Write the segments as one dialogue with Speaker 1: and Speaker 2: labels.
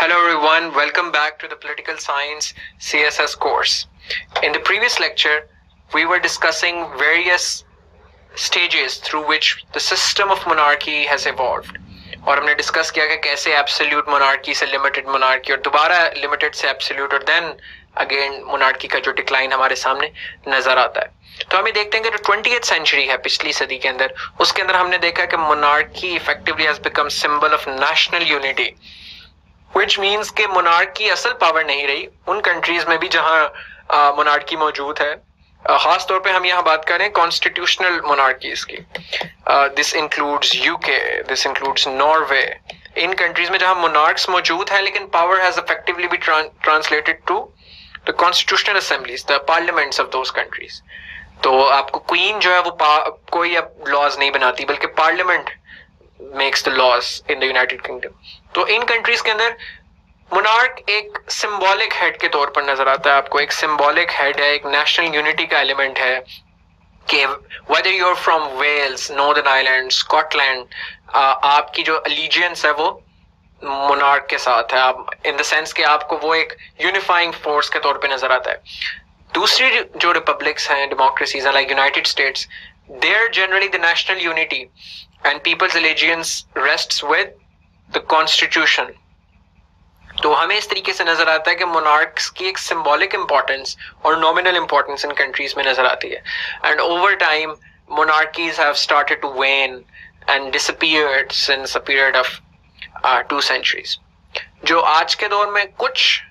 Speaker 1: Hello everyone, welcome back to the Political Science CSS course. In the previous lecture, we were discussing various stages through which the system of monarchy has evolved. और हमने discuss किया कि कैसे absolute monarchy से limited monarchy और दोबारा limited से absolute और देन अगेन मोनार्की का जो डिक्लाइन हमारे सामने नजर आता है। तो हम ये देखते हैं कि जो 20th सेंचुरी है पिछली सदी के अंदर, उसके अंदर हमने देखा कि monarchy effectively has become symbol of national unity, which means कि मोनार्की असल पावर नहीं रही उन कंट्रीज में भी जहां मोनार्की मौजूद है। खास तौर पे हम यहाँ बात करें कॉन्स्टिट्यूशनल मोनार्कीज की। This includes UK, this includes Norway. इन कंट्रीज में जहां मोनार्क्स मौजूद है लेकिन power has effectively been translated to the constitutional assemblies, the parliaments of those countries. तो आपको क्वीन जो है वो कोई अब लॉज नहीं बनाती बल्कि parliament makes the laws in the United Kingdom. तो इन कंट्रीज के अंदर मोनार्क एक सिंबॉलिक हेड के तौर पर नजर आता है आपको, एक सिंबॉलिक हेड है, एक नेशनल यूनिटी का एलिमेंट है कि whether you are from Wales, northern island, Scotland, आपकी जो अलीजियंस है वो मोनार्क के साथ है। आप इन द सेंस कि आपको वो एक यूनिफाइंग फोर्स के तौर पे नजर आता है। दूसरी जो रिपब्लिक्स हैं, डेमोक्रेसीज हैं like United States, there generally the national unity and people's allegiance rests with the constitution. तो हमें इस तरीके से नजर आता है कि मोनार्क्स की एक सिंबॉलिक इंपॉर्टेंस और नॉमिनल इंपॉर्टेंस इन कंट्रीज में नजर आती है। And over time monarchies have started to wane and disappeared since a period of 2 centuries। जो आज के दौर में कुछ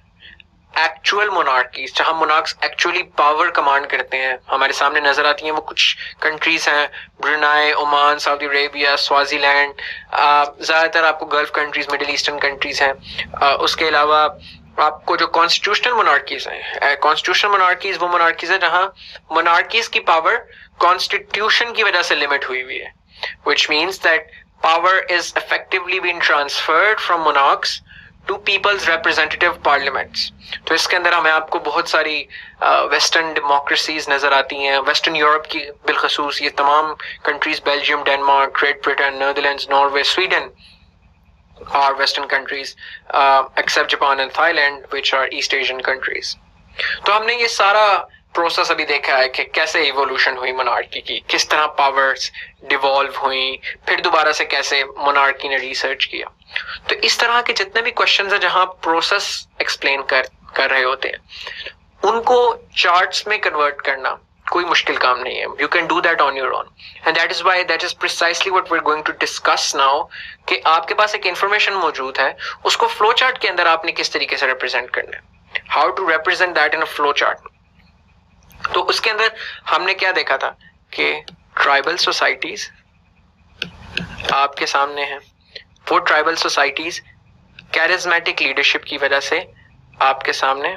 Speaker 1: एक्चुअल मोनार्कीज जहां मोनार्क्स एक्चुअली पावर कमांड करते हैं हमारे सामने नजर आती हैं, वो कुछ कंट्रीज हैं, Brunei, Oman, Saudi Arabia, Swaziland, ज्यादातर आपको gulf countries, middle eastern countries हैं। उसके अलावा आपको जो कॉन्स्टिट्यूशनल मोनार्कीज हैं, कॉन्स्टिट्यूशनल मोनार्कीज वो मोनार्कीज है जहां मोनार्कीज की पावर कॉन्स्टिट्यूशन की वजह से लिमिट हुई हुई है, which means that power is effectively being transferred from monarchs to people's representative parliaments। तो इसके अंदर हमें आपको बहुत सारी वेस्टर्न डेमोक्रेसीज नजर आती हैं, वेस्टर्न यूरोप की बिलखसूस ये तमाम countries, Belgium, Denmark, great Britain, Netherlands, Norway, Sweden are western countries except Japan and Thailand which are East Asian countries। तो हमने ये सारा प्रोसेस अभी देखा है कि कैसे इवोल्यूशन हुई मोनार्की की, किस तरह पावर्स डिवॉल्व हुई, फिर दोबारा से कैसे मोनार्की ने रिसर्च किया। तो इस तरह के जितने भी क्वेश्चंस हैं जहां प्रोसेस एक्सप्लेन कर रहे होते हैं उनको चार्ट्स में कन्वर्ट करना कोई मुश्किल काम नहीं है। You can do that on your own and that is why that is precisely what we are going to discuss now कि आपके पास एक इंफॉर्मेशन मौजूद है, उसको फ्लो चार्ट के अंदर आपने किस तरीके से रिप्रेजेंट करना है, how to represent that in a flow chart. तो उसके अंदर हमने क्या देखा था कि ट्राइबल सोसाइटीज आपके सामने हैं। वो ट्राइबल सोसाइटीज कैरिज्मेटिक लीडरशिप की वजह से आपके सामने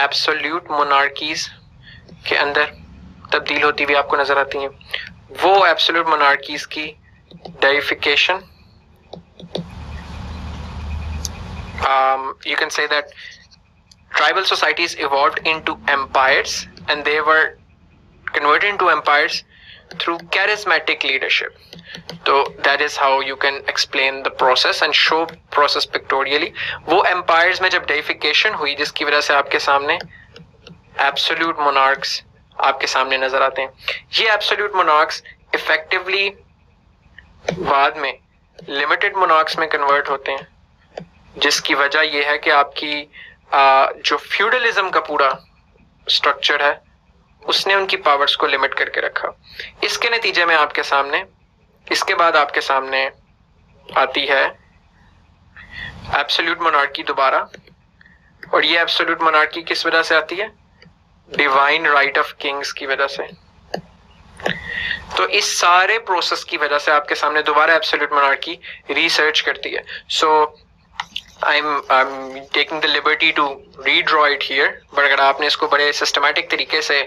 Speaker 1: एब्सोल्यूट मोनार्कीज के अंदर तब्दील होती हुई आपको नजर आती हैं। वो एब्सोल्यूट मोनार्कीज की डाइफिकेशन, you can say that tribal societies evolved into empires and they were converted into empires through charismatic leadership। So that is how you can explain the process and show process pictorially। वो empires में जब deification हुई जिसकी वजह से आपके सामने absolute monarchs आपके सामने नजर आते हैं। ये absolute monarchs effectively बाद में limited monarchs में convert होते हैं, जिसकी वजह यह है कि आपकी जो फ्यूडलिज्म का पूरा स्ट्रक्चर है उसने उनकी पावर्स को लिमिट करके रखा। इसके नतीजे में आपके सामने इसके बाद आपके सामने आती है एब्सोल्यूट मोनार्की दोबारा। और ये एब्सोल्यूट मोनार्की किस वजह से आती है? डिवाइन राइट ऑफ किंग्स की वजह से। तो इस सारे प्रोसेस की वजह से आपके सामने दोबारा एब्सोल्यूट मोनार्की रिसर्च करती है। सो I'm taking the liberty to redraw it here, but अगर आपने इसको बड़े सिस्टमैटिक तरीके से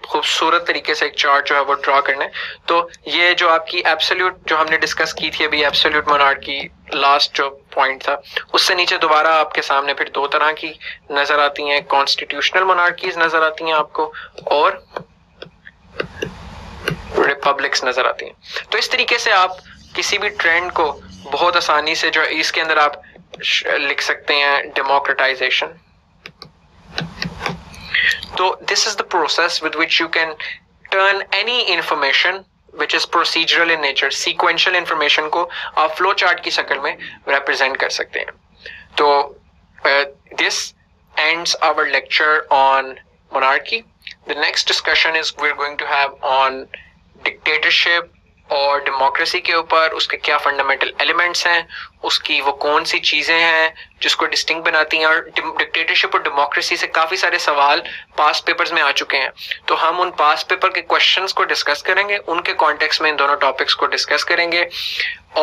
Speaker 1: खूबसूरत तरीके से एक चार्ट जो है वो ड्रॉ करना है, तो ये जो आपकी एब्सोल्यूट जो हमने डिस्कस की थी अभी, एब्सोल्यूट मोनार्की लास्ट जो पॉइंट था, उससे नीचे दोबारा आपके सामने फिर 2 तरह की नजर आती हैं, कॉन्स्टिट्यूशनल मोनार्कीज नजर आती हैं आपको और रिपब्लिक्स नजर आती हैं। तो इस तरीके से आप किसी भी ट्रेंड को बहुत आसानी से जो इसके अंदर आप लिख सकते हैं डेमोक्रेटाइजेशन. तो this is the process with which you can turn any information which is procedural in nature, sequential information को आप flow chart की शक्ल में represent कर सकते हैं. तो this ends our lecture on monarchy. The next discussion is we're going to have on dictatorship اور ڈیموکریسی کے اوپر اس کے کیا فنڈامنٹل ایلیمنٹس ہیں, اس کی وہ کون سی چیزیں ہیں جس کو ڈسٹنکٹ بناتی ہیں. اور ڈکٹیٹرشپ اور ڈیموکریسی سے کافی سارے سوال پاس پیپرز میں آ چکے ہیں, تو ہم ان پاس پیپر کے کوشچنس کو ڈسکس کریں گے, ان کے کانٹیکس میں ان دونوں ٹاپکس کو ڈسکس کریں گے.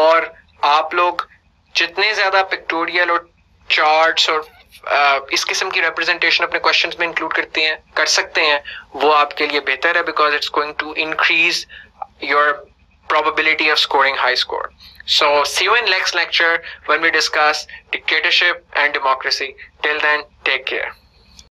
Speaker 1: اور آپ لوگ جتنے زیادہ پکٹوریل اور چارٹس اور اس قسم کی ریپرزنٹیشن اپنے کوشچنس میں انکلوڈ کر سکتے ہیں, وہ آپ کے لیے بہتر ہے, because it's going to increase your probability of scoring high score. So see you in next lecture when we discuss dictatorship and democracy. Till then, take care.